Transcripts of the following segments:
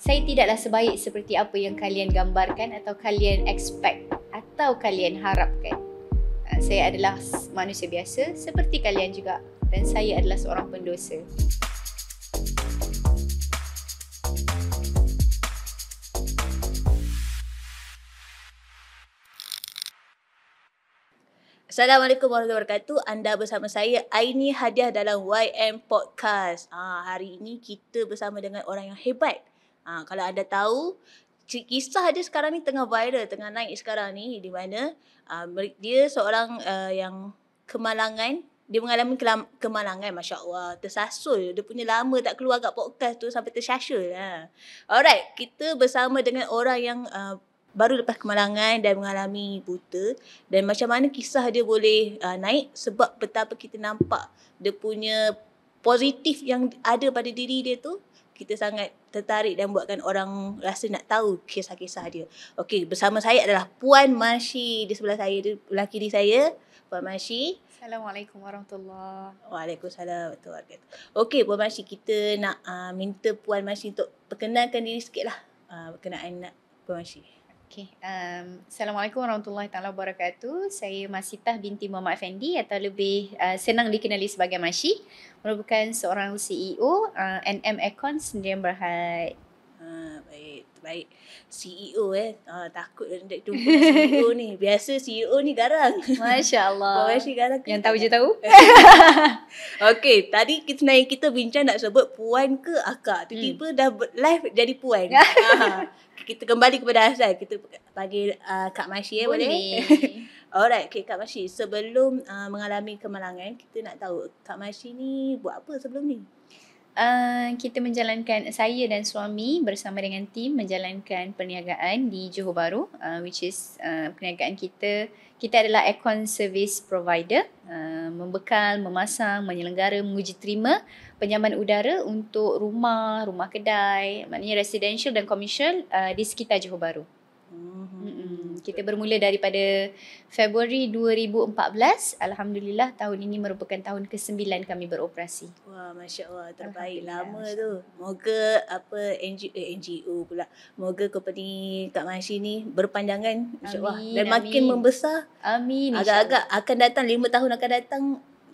saya tidaklah sebaik seperti apa yang kalian gambarkan atau kalian expect atau kalian harapkan. Saya adalah manusia biasa seperti kalian juga dan saya adalah seorang pendosa. Assalamualaikum warahmatullahi wabarakatuh. Anda bersama saya Aini Hadiah dalam YM Podcast. Hari ini kita bersama dengan orang yang hebat. Kalau anda tahu, kisah dia sekarang ni tengah viral, tengah naik sekarang ni, di mana dia seorang yang kemalangan. Dia mengalami kemalangan, Masya Allah. Tersasul. Dia punya lama tak keluar kat podcast tu sampai tersasul. Alright, kita bersama dengan orang yang baru lepas kemalangan dan mengalami buta, dan macam mana kisah dia boleh naik sebab betapa kita nampak dia punya positif yang ada pada diri dia tu. Kita sangat tertarik dan buatkan orang rasa nak tahu kisah-kisah dia. Okey, bersama saya adalah Puan Mashi di sebelah saya, di belah kiri saya, Puan Mashi. Assalamualaikum warahmatullahi. Waalaikumsalam warahmatullahi wabarakatuh. Okey, Puan Mashi, kita nak minta Puan Mashi untuk perkenalkan diri sikit lah. Perkenaan nak Puan Mashi. Okay. Assalamualaikum warahmatullahi wabarakatuh. Saya Masitah binti Muhammad Effendi atau lebih senang dikenali sebagai Mashi. Merupakan seorang CEO NM Econ Sdn Bhd. Baik. CEO takut nak jumpa CEO ni. Biasa CEO ni garang. Masya Allah. Mashi garang. Yang tahu je tahu. Okey, tadi kita bincang nak sebut puan ke akak. Tiba-tiba dah live jadi puan. Kita kembali kepada asal. Kita panggil Kak Mashi boleh? Alright, okay, Kak Mashi. Sebelum mengalami kemalangan, kita nak tahu Kak Mashi ni buat apa sebelum ni? Kita menjalankan, saya dan suami bersama dengan tim menjalankan perniagaan di Johor Bahru, which is perniagaan kita adalah aircon service provider, membekal, memasang, menyelenggara, menguji terima penyaman udara untuk rumah kedai, maknanya residential dan komersial di sekitar Johor Bahru. Kita bermula daripada Februari 2014. Alhamdulillah tahun ini merupakan tahun ke-9 kami beroperasi. Wah, Masya Allah, terbaik. Lama tu. Moga NGO pula. Moga company Kak Mashi ni berpanjangan, insya-Allah, dan makin membesar. Amin. Agak-agak akan datang 5 tahun akan datang,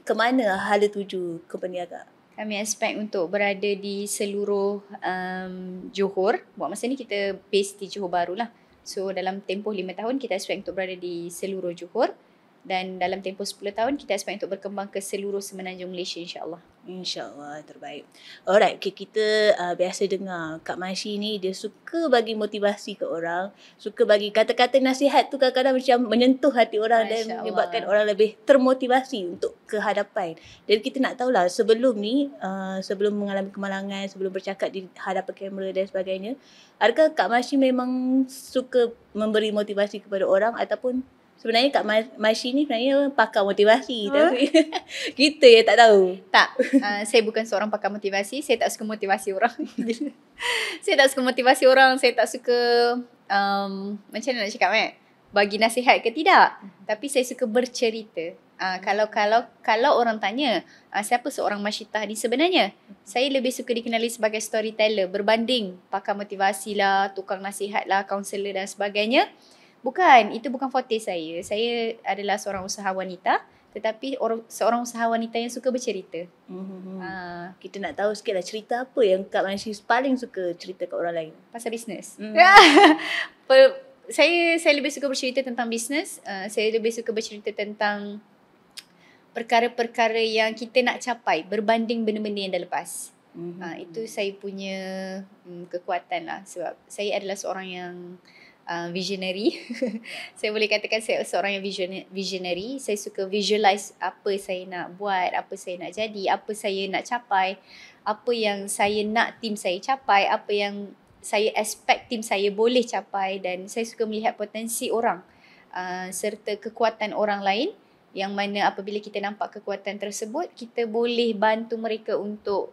ke mana hala tuju company agak? Kami expect untuk berada di seluruh Johor. Buat masa ni kita base di Johor Bahru lah. So dalam tempoh 5 tahun kita expect untuk berada di seluruh Johor, dan dalam tempoh 10 tahun kita expect untuk berkembang ke seluruh semenanjung Malaysia, insya-Allah. InsyaAllah, terbaik. Alright, okay, kita biasa dengar Kak Mashi ni dia suka bagi motivasi ke orang, suka bagi kata-kata nasihat tu kadang-kadang macam menyentuh hati orang dan menyebabkan orang lebih termotivasi untuk ke hadapan. Dan kita nak tahulah sebelum ni, sebelum mengalami kemalangan, sebelum bercakap di hadapan kamera dan sebagainya, adakah Kak Mashi memang suka memberi motivasi kepada orang, ataupun sebenarnya Kak Mashi ni sebenarnya pakar motivasi, tapi kita yang tak tahu. Tak, saya bukan seorang pakar motivasi. Saya tak suka motivasi orang. Saya tak suka motivasi orang. Saya tak suka, macam mana nak cakap bagi nasihat ke tidak. Tapi saya suka bercerita. Kalau orang tanya, siapa seorang Mashitah ni sebenarnya? Saya lebih suka dikenali sebagai storyteller berbanding pakar motivasi lah, tukang nasihat lah, kaunselor dan sebagainya. Bukan, itu bukan forte saya. Saya adalah seorang usahawan wanita, tetapi seorang usahawan wanita yang suka bercerita. Kita nak tahu sikit lah, cerita apa yang Kak Mashi paling suka cerita kat orang lain? Pasal bisnes. Saya lebih suka bercerita tentang bisnes. Saya lebih suka bercerita tentang perkara-perkara yang kita nak capai berbanding benda-benda yang dah lepas. Itu saya punya kekuatan lah. Sebab saya adalah seorang yang visionary. Saya boleh katakan saya seorang yang visionary. Saya suka visualize apa saya nak buat, apa saya nak jadi, apa saya nak capai, apa yang saya nak tim saya capai, apa yang saya expect tim saya boleh capai, dan saya suka melihat potensi orang serta kekuatan orang lain, yang mana apabila kita nampak kekuatan tersebut, kita boleh bantu mereka untuk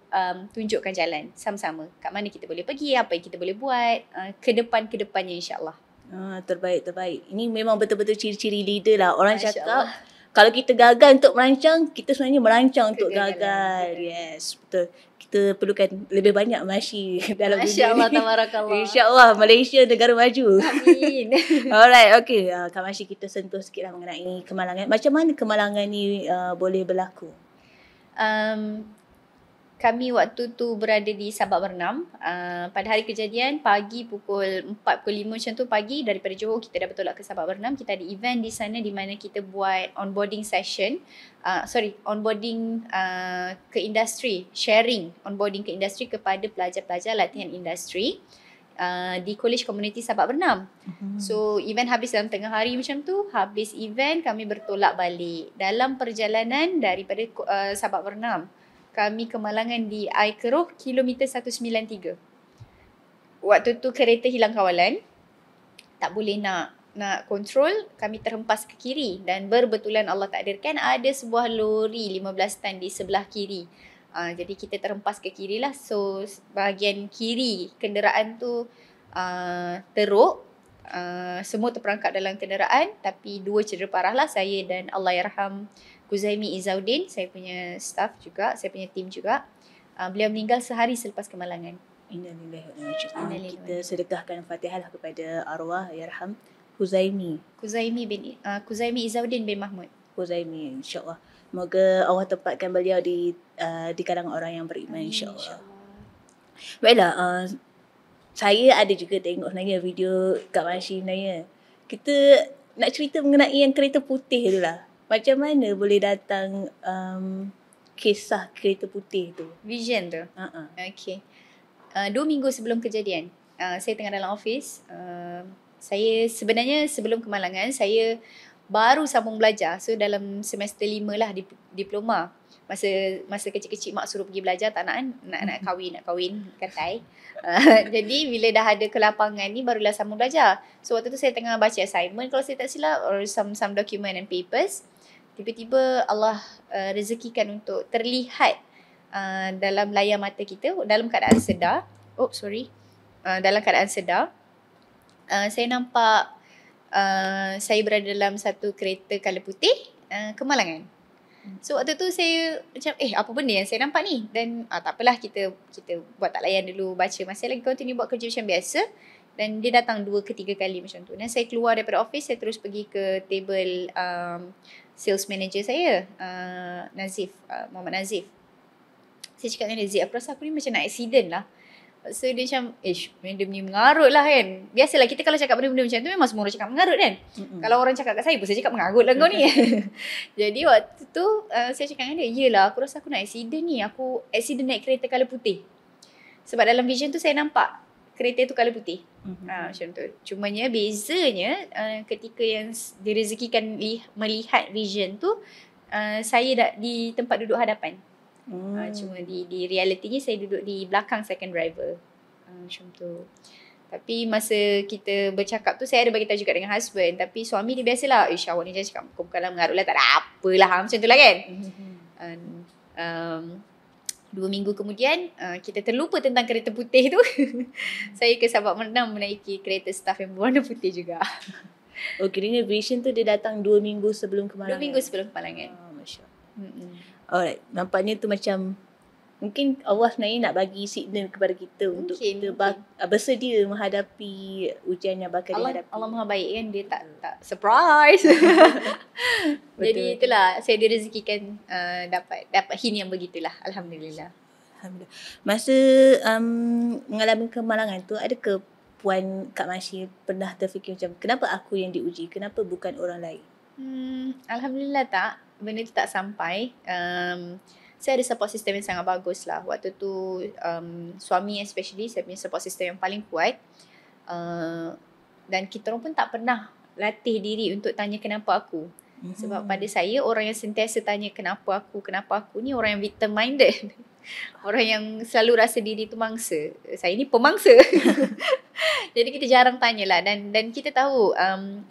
tunjukkan jalan sama-sama. Kat mana kita boleh pergi, apa yang kita boleh buat ke depannya, insya-Allah. Terbaik. Ini memang betul-betul ciri-ciri leader lah. Orang cakap Kalau kita gagal untuk merancang, kita sebenarnya merancang untuk Kegagalan. gagal. Yes, betul. Kita perlukan lebih banyak Masyi dalam Masya dunia Allah, ni. tabarakallah. InsyaAllah Malaysia negara maju. Amin. Alright, okay. Kak Masyi, kita sentuh sikit lah mengenai kemalangan. Macam mana kemalangan ni boleh berlaku? Kami waktu tu berada di Sabak Bernam. Pada hari kejadian pagi pukul 4, pukul 5 macam tu pagi daripada Johor kita dah bertolak ke Sabak Bernam. Kita ada event di sana di mana kita buat onboarding session. Onboarding ke industri, sharing onboarding ke industri kepada pelajar-pelajar latihan industri di College Community Sabak Bernam. So event habis dalam tengah hari macam tu. Habis event kami bertolak balik. Dalam perjalanan daripada Sabak Bernam, kami kemalangan di Air Keroh kilometer 193. Waktu tu kereta hilang kawalan. Tak boleh nak kontrol, kami terhempas ke kiri dan berbetulan Allah takdirkan ada sebuah lori 15 tan di sebelah kiri. Jadi kita terhempas ke kiri lah. So bahagian kiri kenderaan tu teruk. Semua terperangkap dalam kenderaan, tapi 2 cedera parah lah, saya dan Allahyarham Kuzaimi Izzaudin, saya punya staff juga, saya punya tim juga. Beliau meninggal sehari selepas kemalangan. Innalillahi wa inna ilaihi raji'un. Kita sedekahkan Fatihah lah kepada arwah Yarham Kuzaimi Izzaudin bin Mahmud. Kuzaimi, insyaAllah. Moga Allah tempatkan beliau di kalangan orang yang beriman, insyaAllah. Baiklah, saya ada juga tengok sebenarnya video Kak Masyi sebenarnya. Kita nak cerita mengenai yang kereta putih tu lah. Macam mana boleh datang kisah kereta putih tu? Vision tu? Okay. 2 minggu sebelum kejadian, saya tengah dalam office. Saya sebenarnya sebelum kemalangan, saya baru sambung belajar. So dalam semester 5 lah diploma. Masa kecil-kecil mak suruh pergi belajar, tak nak kahwin katai. Jadi bila dah ada kelapangan ni barulah sambung belajar. So waktu tu saya tengah baca assignment kalau saya tak silap, or some document and papers. Tiba-tiba Allah rezekikan untuk terlihat dalam layar mata kita dalam keadaan sedar. Dalam keadaan sedar. Saya nampak saya berada dalam satu kereta color putih kemalangan. So waktu tu saya macam apa benda yang saya nampak ni? Dan tak apalah, kita buat tak layan dulu, baca, masih lagi continue buat kerja macam biasa. Dan dia datang 2 ke 3 kali macam tu. Dan saya keluar daripada office, saya terus pergi ke table sales manager saya, Nazif, Muhammad Nazif. Saya cakap dengan Nazif, aku rasa aku ni macam nak accident lah. So dia macam, benda ni mengarut lah kan. Biasalah kita kalau cakap benda-benda macam tu memang semua orang cakap mengarut kan. Kalau orang cakap kat saya pun saya cakap mengarut lah kau ni. Jadi waktu tu saya cakap dengan dia, yelah aku rasa aku nak accident ni. Aku accident naik kereta colour putih. Sebab dalam vision tu saya nampak kereta tu colour putih. Macam tu. Cumanya bezanya ketika yang direzekikan melihat vision tu, saya dah di tempat duduk hadapan. Cuma di realitinya saya duduk di belakang second driver. Macam tu. Tapi masa kita bercakap tu saya ada bagi tahu juga dengan husband. Tapi suami dia biasalah, awak ni jangan cakap kau bukanlah mengarut lah, tak ada apalah. Macam tu lah kan. 2 minggu kemudian kita terlupa tentang kereta putih tu. Saya ke Sabak Bernam menaiki kereta staff yang berwarna putih juga. Kiranya vision tu dia datang 2 minggu sebelum kemalangan. 2 minggu sebelum kemalangan. Masya Allah. Alright, nampaknya tu macam mungkin Allah sebenarnya nak bagi signal kepada kita untuk kita bersedia menghadapi ujian yang bakal dihadapi. Allah Maha baik kan, dia tak surprise. Jadi itulah saya direzekikan dapat hint yang begitulah. Alhamdulillah. Masa mengalami kemalangan tu, ada ke Puan Kak Masyi pernah terfikir macam kenapa aku yang diuji, kenapa bukan orang lain? Alhamdulillah tak. Benda tu tak sampai. Saya ada support system yang sangat bagus lah. Waktu tu suami especially, saya punya support system yang paling kuat. Dan kita orang pun tak pernah latih diri untuk tanya kenapa aku. Sebab pada saya, orang yang sentiasa tanya kenapa aku ni orang yang victim minded. Orang yang selalu rasa diri tu mangsa. Saya ni pemangsa. Jadi kita jarang tanyalah. Dan kita tahu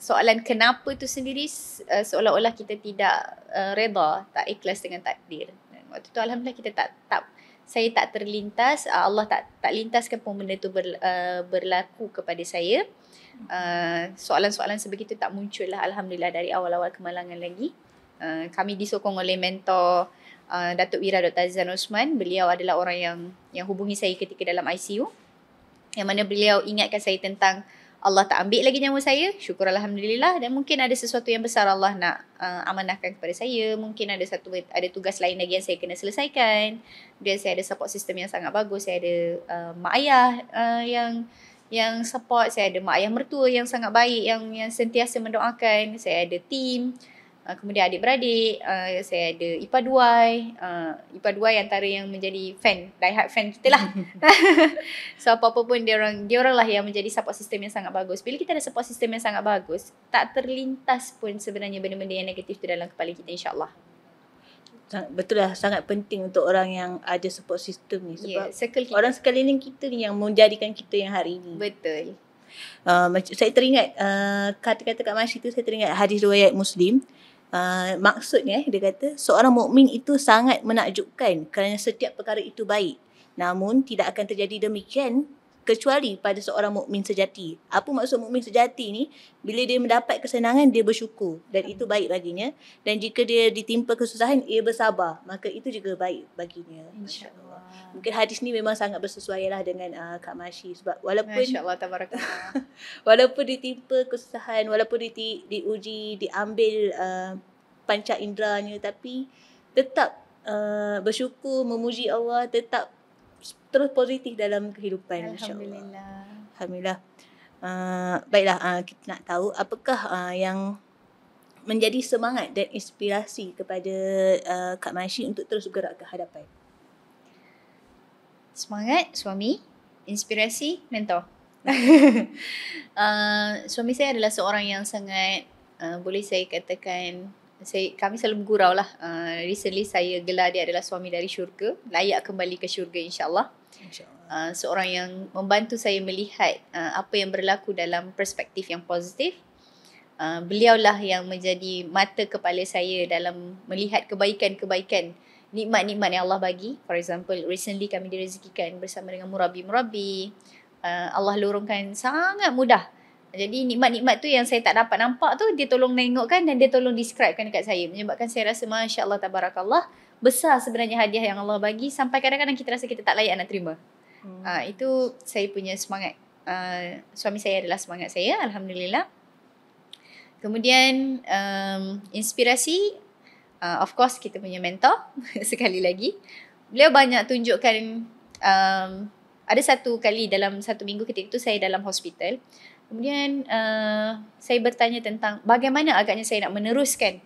soalan kenapa tu sendiri seolah-olah kita tidak reda, tak ikhlas dengan takdir. Dan waktu tu alhamdulillah kita saya tak terlintas, Allah tak lintaskan pun benda tu berlaku kepada saya. Soalan-soalan sebegitu tak muncul lah alhamdulillah dari awal-awal kemalangan lagi. Kami disokong oleh mentor Datuk Wira Dr. Azizan Osman. Beliau adalah orang yang hubungi saya ketika dalam ICU, yang mana beliau ingatkan saya tentang Allah tak ambil lagi nyawa saya, syukur Alhamdulillah, dan mungkin ada sesuatu yang besar Allah nak amanahkan kepada saya. Mungkin ada tugas lain lagi yang saya kena selesaikan. Kemudian saya ada support system yang sangat bagus. Saya ada mak ayah yang support. Saya ada mak ayah mertua yang sangat baik, yang sentiasa mendoakan. Saya ada team. Kemudian adik-beradik, saya ada ipaduai. Ipaduai antara yang menjadi diehard fan kita lah. So apa-apa pun dia orang lah yang menjadi support system yang sangat bagus. Bila kita ada support system yang sangat bagus, tak terlintas pun sebenarnya benda-benda yang negatif tu dalam kepala kita, insyaAllah. Betul lah, sangat penting untuk orang yang ada support system ni. Sebab orang sekeliling kita ni yang menjadikan kita yang hari ni. Betul. Saya teringat kata-kata Kak Masyi tu, saya teringat hadis riwayat Muslim. Maksudnya dia kata seorang mukmin itu sangat menakjubkan kerana setiap perkara itu baik, namun tidak akan terjadi demikian kecuali pada seorang mukmin sejati. Apa maksud mukmin sejati ni? Bila dia mendapat kesenangan, dia bersyukur dan itu baik baginya, dan jika dia ditimpa kesusahan, ia bersabar, maka itu juga baik baginya. InsyaAllah. Mungkin hadis ni memang sangat bersesuaian lah dengan Kak Masyi, sebab walaupun Masya-Allah, tabarakallah. walaupun ditimpa kesusahan, walaupun diuji, diambil panca inderanya, tapi tetap bersyukur, memuji Allah, tetap terus positif dalam kehidupan. Alhamdulillah. Alhamdulillah. Baiklah, kita nak tahu apakah yang menjadi semangat dan inspirasi kepada Kak Masyi untuk terus bergerak ke hadapan. Semangat, suami. Inspirasi, mentor. Suami saya adalah seorang yang sangat boleh saya katakan, kami selalu bergurau lah. Recently saya gelar dia adalah suami dari syurga, layak kembali ke syurga, insyaAllah. Seorang yang membantu saya melihat apa yang berlaku dalam perspektif yang positif. Beliaulah yang menjadi mata kepala saya dalam melihat kebaikan-kebaikan, nikmat-nikmat yang Allah bagi. For example, recently kami direzekikan bersama dengan murabi-murabi. Allah lorongkan sangat mudah. Jadi nikmat-nikmat tu yang saya tak dapat nampak tu, dia tolong nengokkan dan dia tolong describekan dekat saya. Menyebabkan saya rasa Masya Allah, tabarakallah, besar sebenarnya hadiah yang Allah bagi, sampai kadang-kadang kita rasa kita tak layak nak terima. Itu saya punya semangat. Suami saya adalah semangat saya, Alhamdulillah. Kemudian inspirasi, of course kita punya mentor. Sekali lagi, beliau banyak tunjukkan. Ada satu kali dalam satu minggu ketika itu saya dalam hospital. Kemudian saya bertanya tentang bagaimana agaknya saya nak meneruskan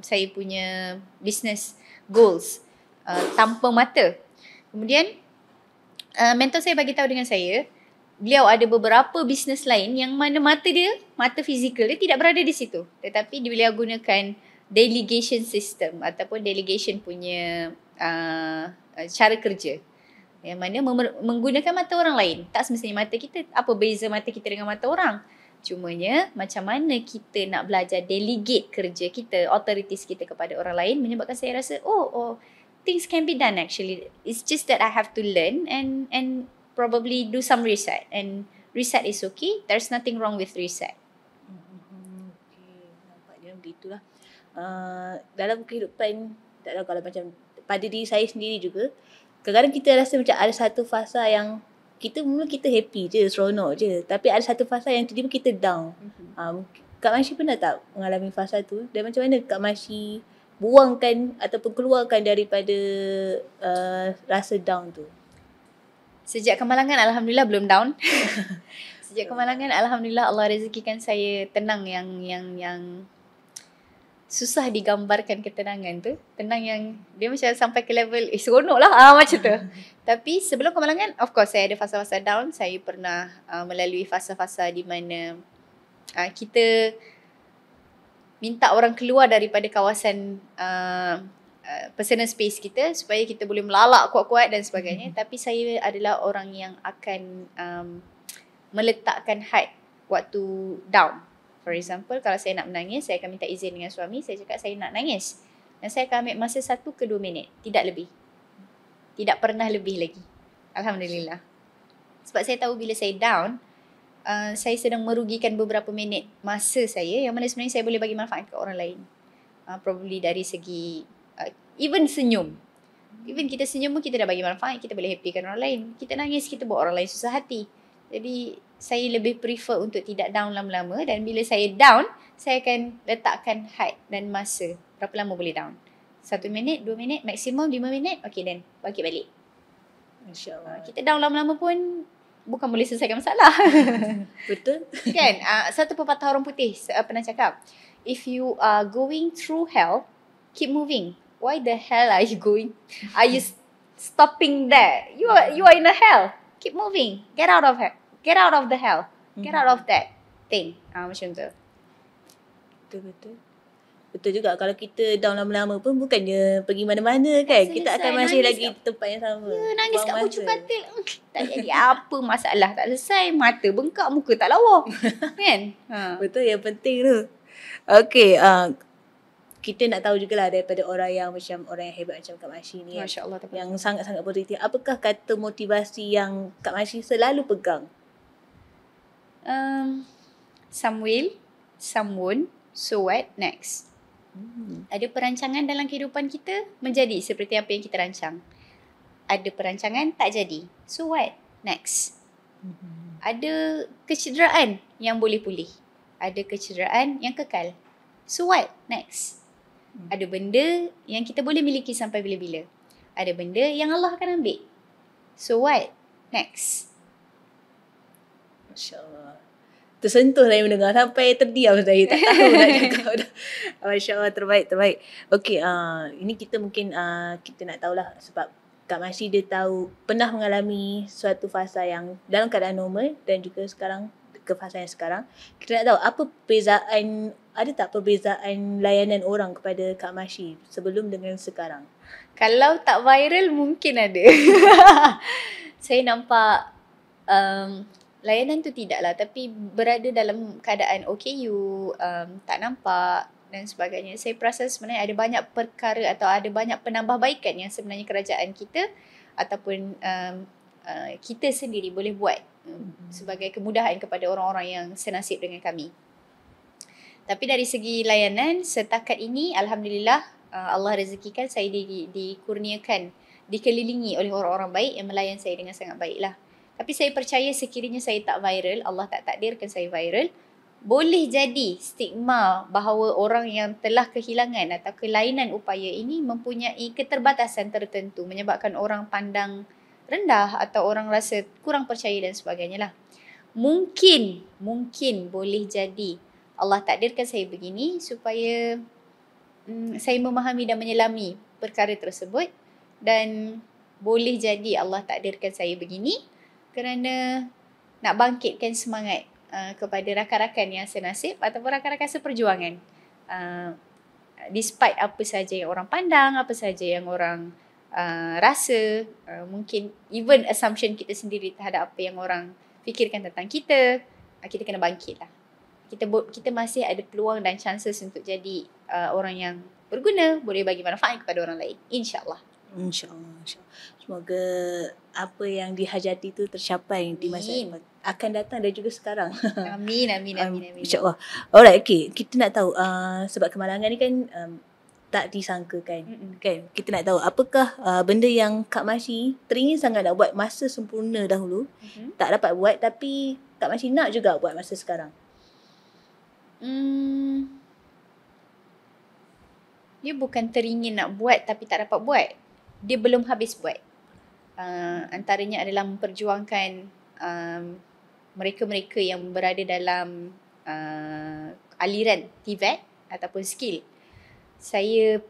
saya punya business goals tanpa mata. Kemudian mentor saya bagi tahu dengan saya, beliau ada beberapa bisnes lain yang mana mata fizikal dia tidak berada di situ. Tetapi beliau gunakan delegation system ataupun delegation punya cara kerja. Yang mana menggunakan mata orang lain. Tak semestinya mata kita. Apa beza mata kita dengan mata orang? Cumanya macam mana kita nak belajar delegate kerja kita, authorities kita kepada orang lain, menyebabkan saya rasa things can be done actually. It's just that I have to learn and probably do some reset, and reset is okay. There's nothing wrong with reset. Okay, nampaknya begitulah. Dalam kehidupan, tak tahu kalau macam pada diri saya sendiri juga, kadang-kadang kita rasa macam ada satu fasa yang mula kita happy je, seronok je, tapi ada satu fasa yang tiba-tiba kita down. Kak Masyi pernah tak mengalami fasa tu? Dan macam mana Kak Masyi buangkan ataupun keluarkan daripada rasa down tu? Sejak kemalangan, Alhamdulillah belum down. Sejak kemalangan, Alhamdulillah Allah rezekikan saya tenang yang susah digambarkan ketenangan tu. Tenang yang dia macam sampai ke level seronok lah macam tu. Tapi sebelum kemalangan, of course saya ada fasa-fasa down. Saya pernah melalui fasa-fasa di mana kita minta orang keluar daripada kawasan personal space kita supaya kita boleh melalak kuat-kuat dan sebagainya. Tapi saya adalah orang yang akan meletakkan had waktu down. For example, kalau saya nak menangis, saya akan minta izin dengan suami. Saya cakap saya nak nangis. Dan saya akan ambil masa 1 ke 2 minit. Tidak lebih. Tidak pernah lebih lagi. Alhamdulillah. Sebab saya tahu bila saya down, saya sedang merugikan beberapa minit masa saya yang mana sebenarnya saya boleh bagi manfaat ke orang lain. Probably dari segi even senyum. Even kita senyum pun kita dah bagi manfaat, kita boleh happykan orang lain. Kita nangis, kita buat orang lain susah hati. Jadi saya lebih prefer untuk tidak down lama-lama, dan bila saya down, saya akan letakkan had dan masa. Berapa lama boleh down? 1 minit, 2 minit, maksimum 5 minit. Okay, then bangkit balik. InsyaAllah. Kita down lama-lama pun bukan boleh selesaikan masalah. Betul. Kan? Satu pepatah orang putih pernah cakap, if you are going through hell, keep moving. Why the hell are you going? Are you stopping there? You are in a hell. Keep moving. Get out of hell. Get out of the hell. Get out of that thing. Macam tu. Betul. Betul juga, kalau kita down lama-lama pun bukannya pergi mana-mana kan. Kita akan masih lagi di tempat yang sama. Nangis kat pucuk katil. Tak jadi apa masalah. Tak selesai. Mata bengkak, muka tak lawa. Kan? Betul, yang penting tu. Okay, kita nak tahu jugalah daripada orang yang macam orang yang hebat macam Kak Masih ni. Masya Allah. Yang sangat-sangat positif. Apakah kata motivasi yang Kak Masih selalu pegang? Some will, some won't. So what? Next. Ada perancangan dalam kehidupan kita menjadi seperti apa yang kita rancang. Ada perancangan tak jadi. So what? Next. Ada kecederaan yang boleh pulih. Ada kecederaan yang kekal. So what? Next. Ada benda yang kita boleh miliki sampai bila-bila. Ada benda yang Allah akan ambil. So what? Next. Masya Allah. Tersentuh saya mendengar, sampai terdiam saya, tak tahu nak cakap dah. Masya Allah, terbaik. Okay, ini kita mungkin kita nak tahulah, sebab Kak Masih dia tahu pernah mengalami suatu fasa yang dalam keadaan normal dan juga sekarang ke fasa yang sekarang. Kita nak tahu apa perbezaan, ada tak perbezaan layanan orang kepada Kak Masih sebelum dengan sekarang? Kalau tak viral mungkin ada. Saya nampak layanan tu tidaklah, tapi berada dalam keadaan okay, you tak nampak dan sebagainya. Saya perasan sebenarnya ada banyak perkara atau ada banyak penambahbaikan yang sebenarnya kerajaan kita ataupun kita sendiri boleh buat sebagai kemudahan kepada orang-orang yang senasib dengan kami. Tapi dari segi layanan, setakat ini Alhamdulillah Allah rezekikan saya dikurniakan, dikelilingi oleh orang-orang baik yang melayan saya dengan sangat baiklah. Tapi saya percaya sekiranya saya tak viral, Allah tak takdirkan saya viral, boleh jadi stigma bahawa orang yang telah kehilangan atau kelainan upaya ini mempunyai keterbatasan tertentu, menyebabkan orang pandang rendah atau orang rasa kurang percaya dan sebagainya lah. Mungkin boleh jadi Allah takdirkan saya begini supaya saya memahami dan menyelami perkara tersebut, dan boleh jadi Allah takdirkan saya begini kerana nak bangkitkan semangat kepada rakan-rakan yang senasib ataupun rakan-rakan seperjuangan. Despite apa saja yang orang pandang, apa saja yang orang rasa, mungkin even assumption kita sendiri terhadap apa yang orang fikirkan tentang kita, kita kena bangkit lah. Kita masih ada peluang dan chances untuk jadi orang yang berguna, boleh bagi manfaat kepada orang lain. InsyaAllah. InsyaAllah. Semoga apa yang dihajati itu tercapai di masa yang akan datang dan juga sekarang. Amin. InsyaAllah. Alright, okay. Kita nak tahu, sebab kemalangan ni kan tak disangkakan. Kan? Kita nak tahu apakah benda yang Kak Masih teringin sangat nak buat masa sempurna dahulu, tak dapat buat, tapi Kak Masih nak juga buat masa sekarang. Dia bukan teringin nak buat tapi tak dapat buat. Dia belum habis buat. Antaranya adalah memperjuangkan mereka-mereka yang berada dalam aliran TVET ataupun skill. Saya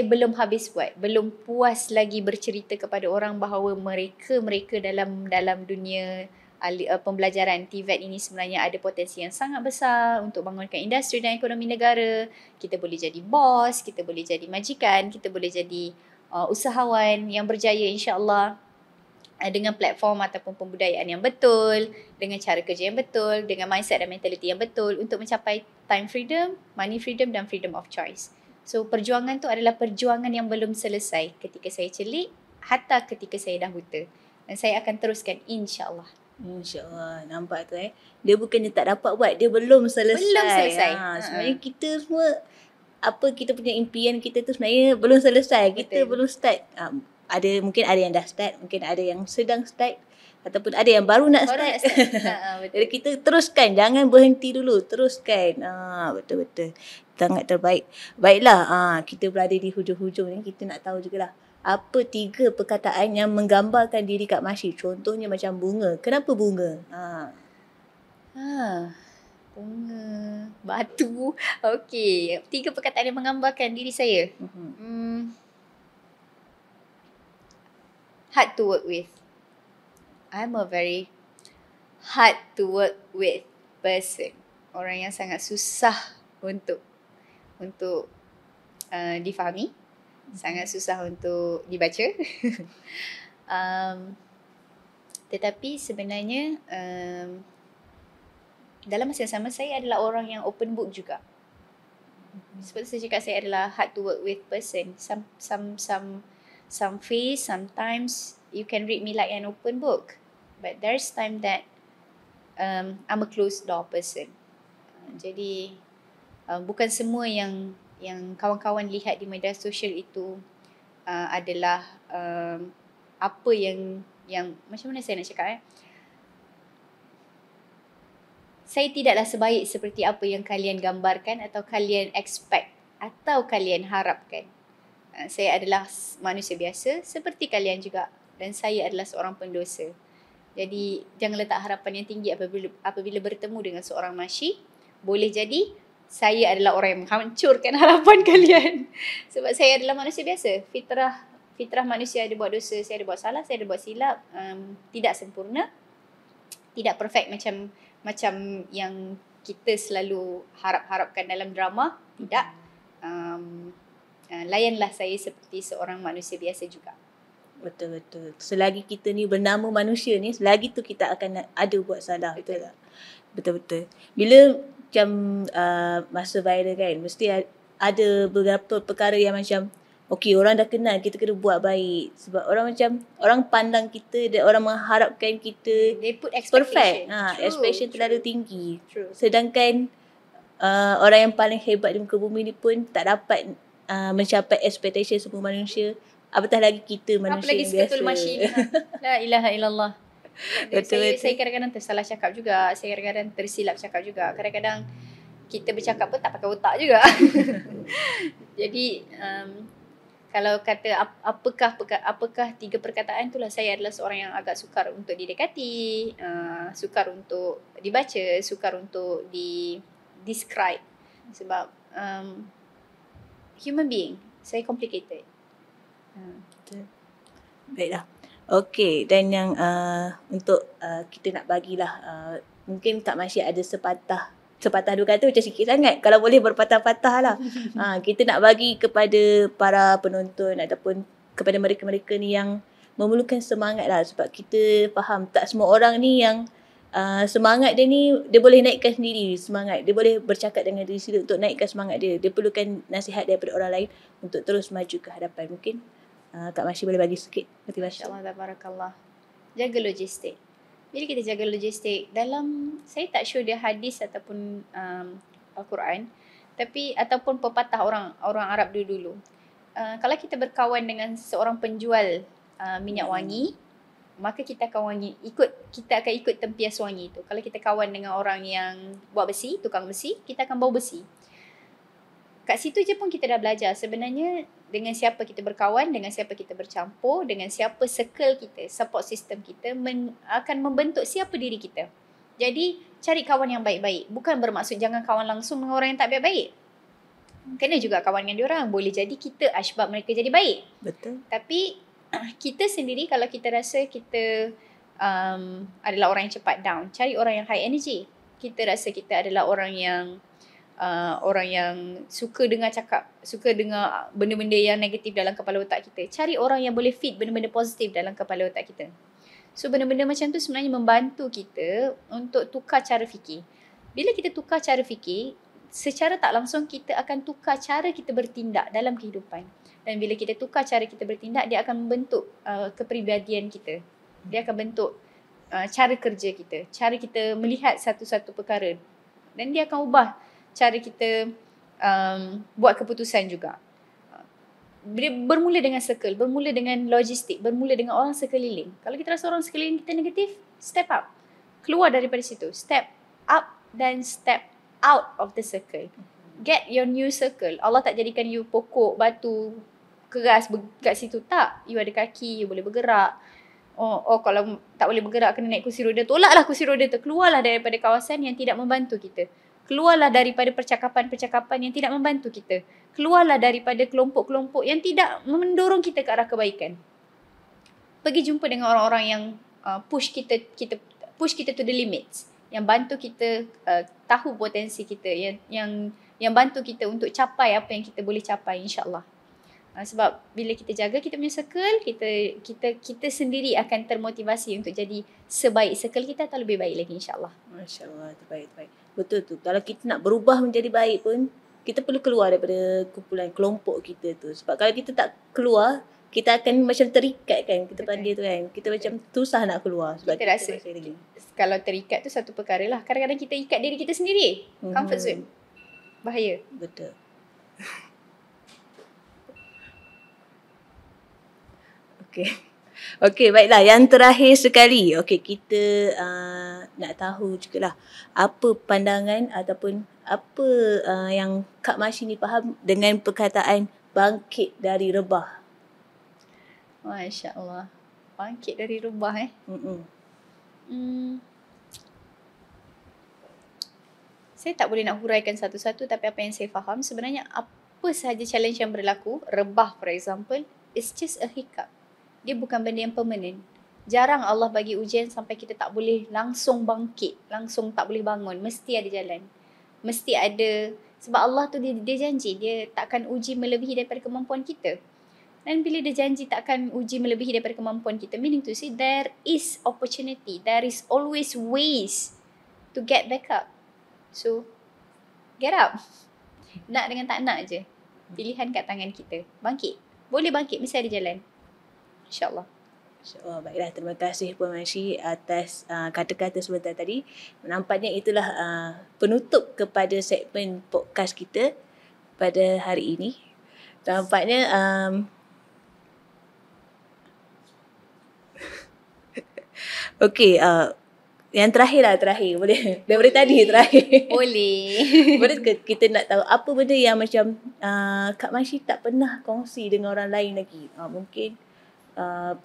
belum habis buat. Belum puas lagi bercerita kepada orang bahawa mereka dalam dunia pembelajaran TVET ini sebenarnya ada potensi yang sangat besar untuk bangunkan industri dan ekonomi negara. Kita boleh jadi bos, kita boleh jadi majikan, kita boleh jadi usahawan yang berjaya insya-Allah dengan platform ataupun pembudayaan yang betul, dengan cara kerja yang betul, dengan mindset dan mentality yang betul untuk mencapai time freedom, money freedom dan freedom of choice. So perjuangan tu adalah perjuangan yang belum selesai ketika saya celik, hatta ketika saya dah buta. Dan saya akan teruskan insya-Allah. InsyaAllah. Nampak tu Dia bukannya tak dapat buat, dia belum selesai. Belum selesai. Sebenarnya kita semua apa kita punya impian kita tu sebenarnya belum selesai. Kita Betul. belum start. Mungkin ada yang dah start, mungkin ada yang sedang start ataupun ada yang baru nak Baru start. nak start. Betul. Jadi kita teruskan, jangan berhenti dulu, teruskan. Betul-betul. Sangat terbaik. Baiklah, kita berada di hujung-hujung ni, kita nak tahu jugalah apa 3 perkataan yang menggambarkan diri Kak Masih. Contohnya macam bunga. Kenapa bunga? Bunga, batu. Okey, 3 perkataan yang menggambarkan diri saya. Hard to work with. I'm a very hard to work with person. Orang yang sangat susah untuk difahami, sangat susah untuk dibaca. Tetapi sebenarnya dalam masa yang sama saya adalah orang yang open book juga. Seperti saya cakap, saya adalah hard to work with person. Some phase, sometimes you can read me like an open book, but there's time that I'm a closed door person. Jadi bukan semua yang kawan-kawan lihat di media sosial itu adalah apa yang macam mana saya nak cakap saya tidaklah sebaik seperti apa yang kalian gambarkan atau kalian expect atau kalian harapkan. Saya adalah manusia biasa seperti kalian juga, dan saya adalah seorang pendosa. Jadi jangan letak harapan yang tinggi apabila bertemu dengan seorang Masih. Boleh jadi saya adalah orang yang menghancurkan harapan kalian. Sebab saya adalah manusia biasa. Fitrah manusia ada buat dosa, saya ada buat salah, saya ada buat silap. Tidak sempurna, tidak perfect macam yang kita selalu harap-harapkan dalam drama. Tidak. Layanlah saya seperti seorang manusia biasa juga. Betul-betul. Selagi kita ni bernama manusia ni, selagi tu kita akan ada buat salah. Betul tak? Betul-betul. Bila macam masa viral kan, mesti ada beberapa perkara yang macam okey, orang dah kenal, kita kena buat baik. Sebab orang pandang kita dan orang mengharapkan kita They put expectation. perfect. Expectation terlalu tinggi. True. Sedangkan orang yang paling hebat di muka bumi ni pun tak dapat mencapai expectation semua manusia. Apatah lagi kita manusia apalagi yang biasa. seketul Masih. La ilaha illallah. Betul-betul. Saya kadang-kadang tersalah cakap juga. Saya kadang-kadang tersilap cakap juga. Kadang-kadang kita bercakap pun tak pakai otak juga. Jadi kalau kata apakah 3 perkataan, itulah saya adalah seorang yang agak sukar untuk didekati, sukar untuk dibaca, sukar untuk describe. Sebab human being, saya complicated. Baiklah. Okey, dan yang untuk kita nak bagilah mungkin Kak Masih ada sepatah 2 kata macam sikit sangat. Kalau boleh berpatah-patah lah. Kita nak bagi kepada para penonton ataupun kepada mereka-mereka ni yang memerlukan semangat lah. Sebab kita faham tak semua orang ni yang semangat dia ni, dia boleh naikkan sendiri semangat. Dia boleh bercakap dengan diri sendiri untuk naikkan semangat dia. Dia perlukan nasihat daripada orang lain untuk terus maju ke hadapan. Mungkin Kak Masih boleh bagi sikit motivasi. InsyaAllah, tabarakallah. Jaga logistik. Bila kita jaga logistik, saya tak sure dia hadis ataupun Al-Quran, tapi ataupun pepatah orang Arab dulu. Kalau kita berkawan dengan seorang penjual minyak wangi, maka kita akan ikut tempias wangi itu. Kalau kita kawan dengan orang yang buat besi, tukang besi, kita akan bau besi. Kat situ je pun kita dah belajar sebenarnya dengan siapa kita berkawan, dengan siapa kita bercampur, dengan siapa circle kita, support system kita akan membentuk siapa diri kita. Jadi cari kawan yang baik-baik. Bukan bermaksud jangan kawan langsung dengan orang yang tak baik-baik. Kena juga kawan dengan diorang. Boleh jadi kita asbab mereka jadi baik. Betul. Tapi kita sendiri kalau kita rasa kita adalah orang yang cepat down, cari orang yang high energy. Kita rasa kita adalah orang yang suka dengar benda-benda yang negatif dalam kepala otak kita. Cari orang yang boleh fit benda-benda positif dalam kepala otak kita. So benda-benda macam tu sebenarnya membantu kita untuk tukar cara fikir. Bila kita tukar cara fikir, secara tak langsung kita akan tukar cara kita bertindak dalam kehidupan. Dan bila kita tukar cara kita bertindak, dia akan membentuk kepribadian kita. Dia akan bentuk cara kerja kita, cara kita melihat satu-satu perkara. Dan dia akan ubah cara kita buat keputusan juga. Bermula dengan circle, bermula dengan logistik, bermula dengan orang sekeliling. Kalau kita rasa orang sekeliling kita negatif, step up. Keluar daripada situ. Step up dan step out of the circle. Get your new circle. Allah tak jadikan you pokok, batu, keras kat situ. Tak. You ada kaki, you boleh bergerak. Oh kalau tak boleh bergerak, kena naik kursi roda. Tolaklah kursi roda tu. Keluarlah daripada kawasan yang tidak membantu kita. Keluarlah daripada percakapan-percakapan yang tidak membantu kita. Keluarlah daripada kelompok-kelompok yang tidak mendorong kita ke arah kebaikan. Pergi jumpa dengan orang-orang yang push kita to the limits. Yang bantu kita tahu potensi kita. Yang bantu kita untuk capai apa yang kita boleh capai, insya-Allah. Sebab bila kita jaga kita punya circle, kita sendiri akan termotivasi untuk jadi sebaik circle kita atau lebih baik lagi, insya-Allah. Masya-Allah, terbaik. Betul tu. Kalau kita nak berubah menjadi baik pun, kita perlu keluar daripada kumpulan kelompok kita tu. Sebab kalau kita tak keluar, kita akan macam terikat kan. Kita panggil tu kan. Kita macam susah nak keluar. Sebab kita rasa kalau terikat tu satu perkara lah. Kadang-kadang kita ikat diri kita sendiri. Comfort zone. Bahaya. Betul. Okey, baiklah. Yang terakhir sekali. Okey, kita nak tahu jugalah apa pandangan ataupun apa yang Kak Masyi ni faham dengan perkataan bangkit dari rebah. Masya Allah. Bangkit dari rebah Saya tak boleh nak huraikan satu-satu, tapi apa yang saya faham sebenarnya apa sahaja challenge yang berlaku, rebah for example, it's just a hiccup. Dia bukan benda yang permanent. Jarang Allah bagi ujian sampai kita tak boleh langsung bangkit, langsung tak boleh bangun. Mesti ada jalan. Mesti ada, sebab Allah tu dia janji, dia takkan uji melebihi daripada kemampuan kita. Dan bila dia janji takkan uji melebihi daripada kemampuan kita, meaning to say there is opportunity, there is always ways to get back up. So, get up. Nak dengan tak nak je. Pilihan kat tangan kita. Bangkit. Boleh bangkit, mesti ada jalan. InsyaAllah. InsyaAllah. Baiklah, terima kasih Puan Masyi atas kata-kata sebentar tadi. Nampaknya itulah penutup kepada segmen podcast kita pada hari ini. Nampaknya okey, yang terakhir. Boleh? Daripada tadi terakhir. Boleh. Boleh ke kita nak tahu apa benda yang macam Kak Masyi tak pernah kongsi dengan orang lain lagi? Mungkin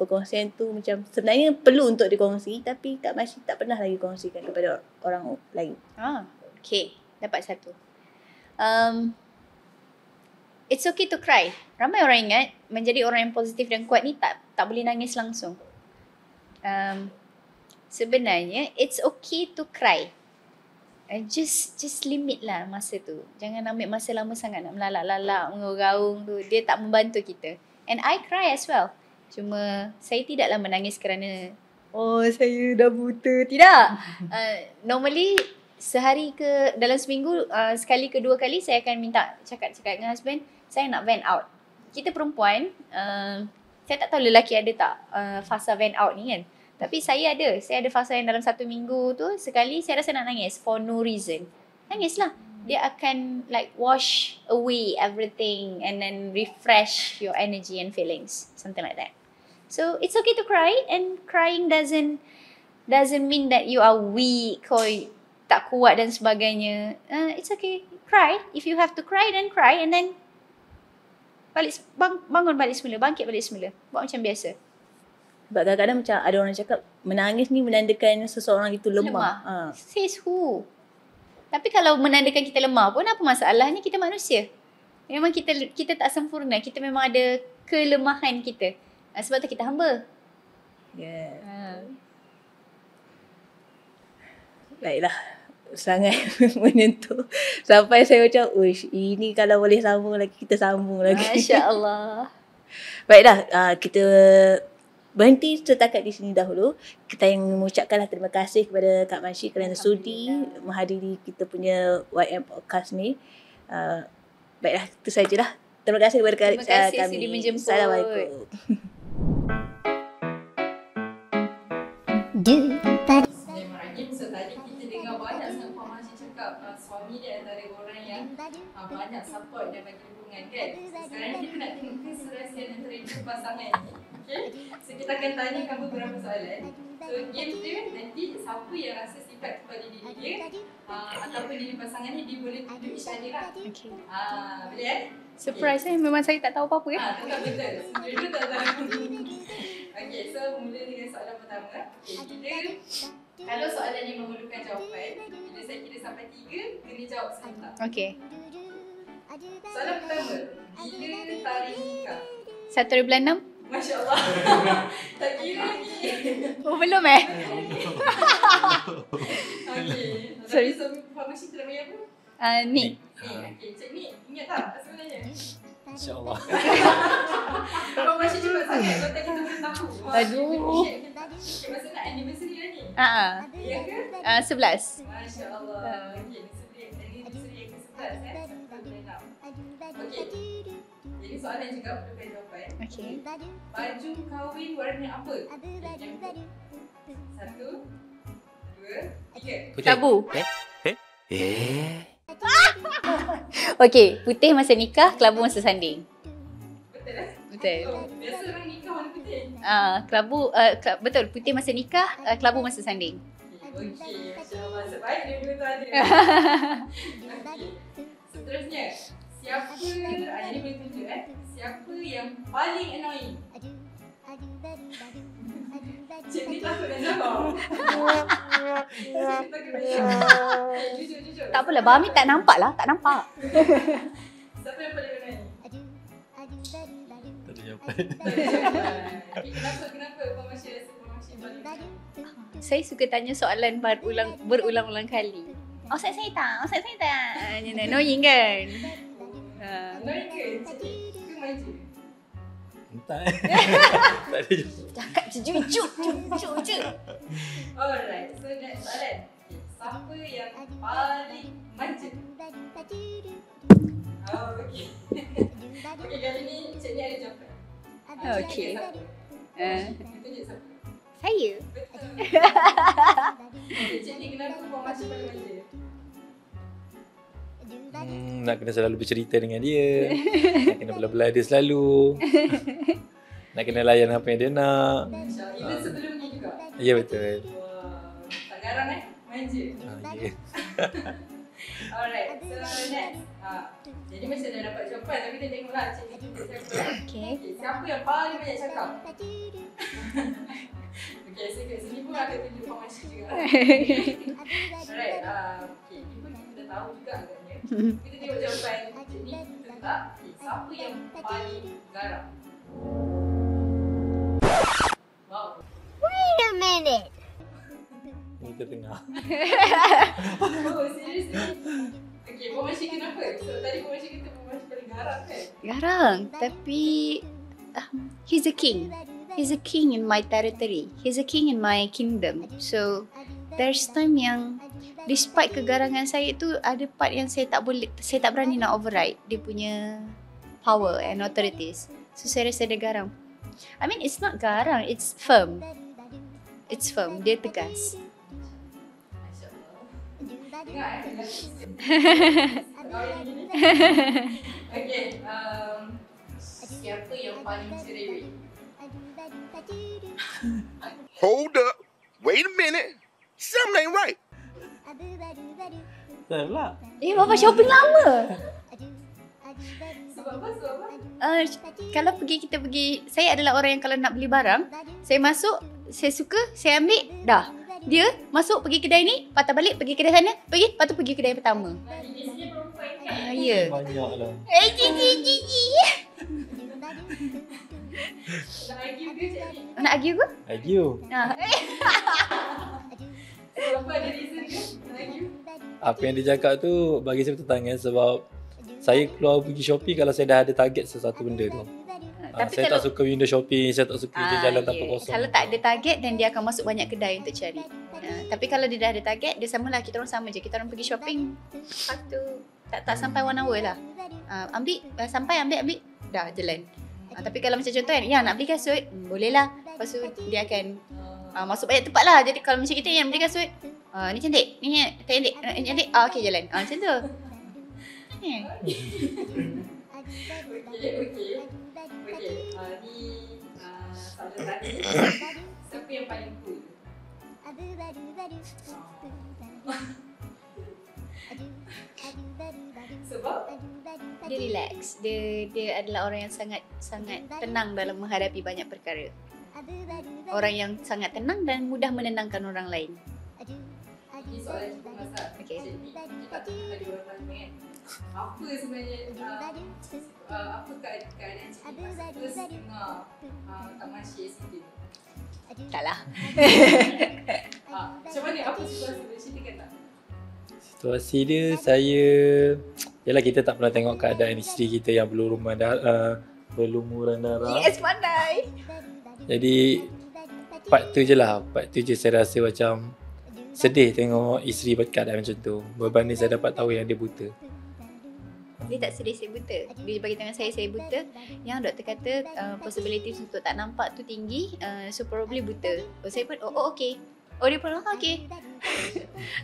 perkongsian tu macam sebenarnya perlu untuk dikongsi, tapi Kak Masyi tak pernah lagi kongsikan kepada orang lain. Okay. Dapat satu. It's okay to cry. Ramai orang ingat menjadi orang yang positif dan kuat ni tak boleh nangis langsung. Sebenarnya it's okay to cry. Just limit lah masa tu. Jangan ambil masa lama sangat nak melalak-lalak, mengaung tu. Dia tak membantu kita. And I cry as well. Cuma saya tidaklah menangis kerana saya dah buta. Tidak. Normally sehari ke dalam seminggu sekali ke dua kali saya akan minta cakap dengan husband, saya nak vent out. Kita perempuan, saya tak tahu lelaki ada tak fasa vent out ni kan. Tapi saya ada fasa yang dalam satu minggu tu sekali saya rasa nak nangis for no reason. Nangislah. Dia akan like wash away everything and then refresh your energy and feelings. Something like that. So it's okay to cry, and crying doesn't mean that you are weak or tak kuat dan sebagainya. It's okay. Cry. If you have to cry, then cry, and then bangun balik semula, bangkit balik semula. Buat macam biasa. Sebab kadang-kadang macam ada orang cakap menangis ni menandakan seseorang itu lemah. Says who? Tapi kalau menandakan kita lemah pun apa masalahnya, kita manusia. Memang kita tak sempurna. Kita memang ada kelemahan kita. Sebab tu kita hamba. Yeah. Baiklah. Sangat menyentuh. Sampai saya macam, ini kalau boleh sambung lagi, kita sambung lagi. Masya Allah. Baiklah, kita berhenti setakat di sini dahulu. Kita yang mengucapkanlah terima kasih kepada Kak Masyi kerana sudi menghadiri kita punya YM Podcast ni. Baiklah, itu sajalah. Terima kasih kepada kami. Terima kasih sudi menjemput. Assalamualaikum. Tadi kita dengar banyak sangat Puan Masih cakap suami dia antara orang yang banyak support dan bagi dukungan kan. Sekarang ni kita nak tengok keserasian antara dua pasangan ni. Okay? So kita akan tanyakan beberapa soalan. So game tu nanti siapa yang rasa sifat kepada diri dia ataupun diri pasangan ni dia boleh tunjuk isyarat. Okay. Boleh Surprise memang saya tak tahu apa-apa ya. betul. Dua tak tahu. Okay, so mula dengan soalan pertama. Okay, kalau soalan yang memerlukan jawapan, bila saya kira sampai 3, kena jawab sebentar. Okay. Soalan pertama, bila tarikh nikah? 1 bulan 6. Masya Allah. Tak kira lagi. Oh belum Okay. Sorry. Tapi suami Puan Masih tu namanya apa? Ni. Okay, Cik Ni, ingat tak sebenarnya? InsyaAllah. Puan Masih cepat sangat, kau tak kita boleh tahu. Aduh. Okay, masa nak anniversary dah ni? Ya ke? 11. Masya Allah. Okay, anniversary yang ke-11 Okay. Jadi soalan juga perlukan jawapan. Okay. Baju kahwin warna apa? Yang 1, 2, 3. Tabu. Eh? Okay, putih masa nikah, kelabu masa sanding. Betul eh? Betul. Oh, biasa orang nikah warna putih. Kelabu, betul, putih masa nikah, kelabu masa sanding. Okey, Masya Allah. Sebaik dia dua tu ada. Okey. Seterusnya, siapa, ini boleh tunjuk siapa yang paling annoying? Cik ni takut nak jawab. Cik takut nak jawab. Jujur. Tak apalah, Bami tak nampak lah, tak nampak. Siapa yang paling annoying? Tak ada jawapan. Kenapa Puan Masih rasa Puan Masih paling annoying? Saya suka tanya soalan berulang-ulang kali. Ustaz saya tak, Ustaz saya tak. Annoying kan? Annoying ke? Cik suka manja? Entah Tak ada jawapan. Cakap jujur. Alright, so next soalan. Siapa yang paling manja? Oh, okey. Okey, kali ni Cik ni ada jawapan. Okey. Tunjuk siapa? Saya? Betul. Okay, Cik ni kenapa Puan Masih paling manja? Nak kena selalu bercerita dengan dia. Nak kena belah-belah dia selalu. Nak kena layan apa yang dia nak. InsyaAllah. Even sebelum ni juga? Ya, betul. Wah, tak garang manja. Ya. Alright, so next. Jadi macam dah dapat jawapan tapi kita tengoklah Cik ni tunjuk siapa. Okay. Okay, siapa yang paling banyak cakap? Okay, so kat sini pun akan tunjuk Puan Masih juga. Alright, okay, ni pun kita tahu juga agaknya. Kita tengok jawapan Cik ni, betul tak? Okay, siapa yang paling garang? Wow. Wait a minute. Ni tengah. Oh, serius ni? Okay, Puan Masih kenapa? So tadi Puan Masih kata Puan Masih paling garang kan? Garang, tapi he's a king. He's a king in my territory. He's a king in my kingdom. So there's time yang despite kegarangan saya itu ada part yang saya tak berani nak override dia punya power and authorities. So saya rasa dia garang. I mean it's not garang, it's firm. It's firm, dia tegas. Masya Allah. Dengar Okay, siapa yang paling cerewet? Hold up. Wait a minute. Something ain't right. Tak pula. Bapa shopping lama. Sebab apa? Kalau kita pergi, saya adalah orang yang kalau nak beli barang, saya masuk, saya suka, saya ambil, dah. Dia masuk pergi kedai ni, patah balik pergi kedai sana, lepas tu pergi kedai pertama. Jenisnya perempuan kan? Ya. Banyak lah. Cici. Nak argue ke Cik ni? Nak argue ke? Argue. Sebab apa ada reason ke? Nak argue? Apa yang dia cakap tu bagi saya bertentangan sebab saya keluar pergi shopping kalau saya dah ada target sesuatu benda tu. Tapi Saya tak suka window shopping, saya tak suka je jalan tanpa kosong. Kalau tak ada target, then dia akan masuk banyak kedai untuk cari. Tapi kalau dia dah ada target, dia samalah, kita orang sama je. Kita orang pergi shopping, lepas tu tak sampai 1 hour lah. Sampai ambil, dah jalan. Tapi kalau macam contoh kan, ya nak beli kasut, boleh lah. Lepas tu dia akan Masuk banyak tempat lah. Jadi kalau macam kita yang beli kasut, ni cantik, ni cantik, ni cantik. Okay jalan. Macam tu. Okey. Ni soalan terakhir. Siapa yang paling cool? Sebab Dia relax. Dia adalah orang yang sangat tenang dalam menghadapi banyak perkara. Orang yang sangat tenang dan mudah menenangkan orang lain. ni soalan kita masak. Okey. Jadi kita ada orang tanya kan. Apa sebenarnya apa keadaan Cik Mas dengar Kak Masya sikit? Taklah. Macam mana? Apa situasi dia? Ceritakan tak? Situasi dia, saya yalah kita tak pernah tengok keadaan isteri kita yang berlumuran darah. Yes, pandai. Jadi part tu je saya rasa macam sedih tengok isteri berkeadaan macam tu. Berbanding saya dapat tahu yang dia buta. Dia tak sedih saya buta. Dia bagi tahu saya buta. Yang doktor kata possibilities untuk tak nampak tu tinggi. So probably buta. Saya pun okay. Dia pun okay.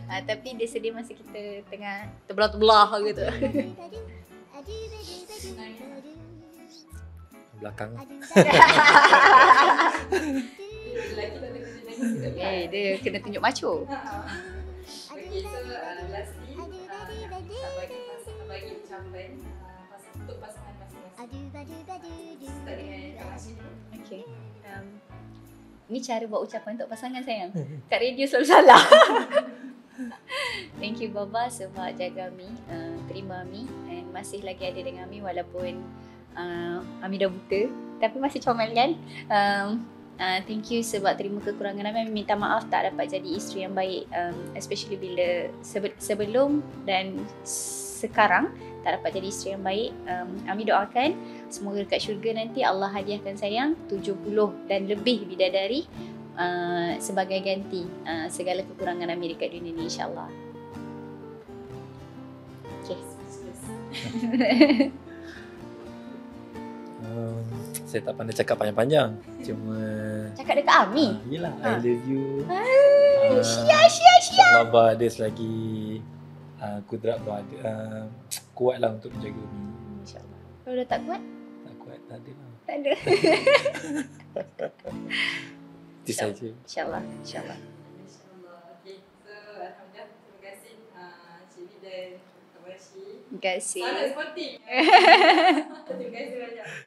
Tapi dia sedih masa kita tengah terbelah-terbelah gitu. Belakang. Lelaki tak ada kerja lagi. Dia kena tunjuk macho. Okay, so lastly nak bagi ucapan untuk pasangan masing-masing. Start dengan Kak Masya dulu. Okay. Ni cara buat ucapan untuk pasangan sayang. Kat radio selalu salah. Thank you Baba sebab jaga Ami, terima Ami and masih lagi ada dengan Ami walaupun Ami dah buta tapi masih comel kan. Thank you sebab terima kekurangan Ami. Minta maaf tak dapat jadi isteri yang baik, especially bila sebelum dan sekarang tak dapat jadi isteri yang baik. Ami doakan semoga dekat syurga nanti Allah hadiahkan sayang 70 dan lebih bidadari sebagai ganti segala kekurangan Ami dekat dunia ni, insyaAllah. Okay. Saya tak pandai cakap panjang-panjang. Cuma Cakap dekat Ami. yelah, I love you. Syia. Allah ada selagi kudrat berada, kuatlah untuk menjaga Umi. InsyaAllah. Kalau dah tak kuat, Tak kuat, tak ada lah. tak ada. Itu saja. InsyaAllah. InsyaAllah. Okay, so Alhamdulillah terima kasih Cik Lee dan Kak Masya. Terima kasih. Sangat sporting. Terima kasih banyak.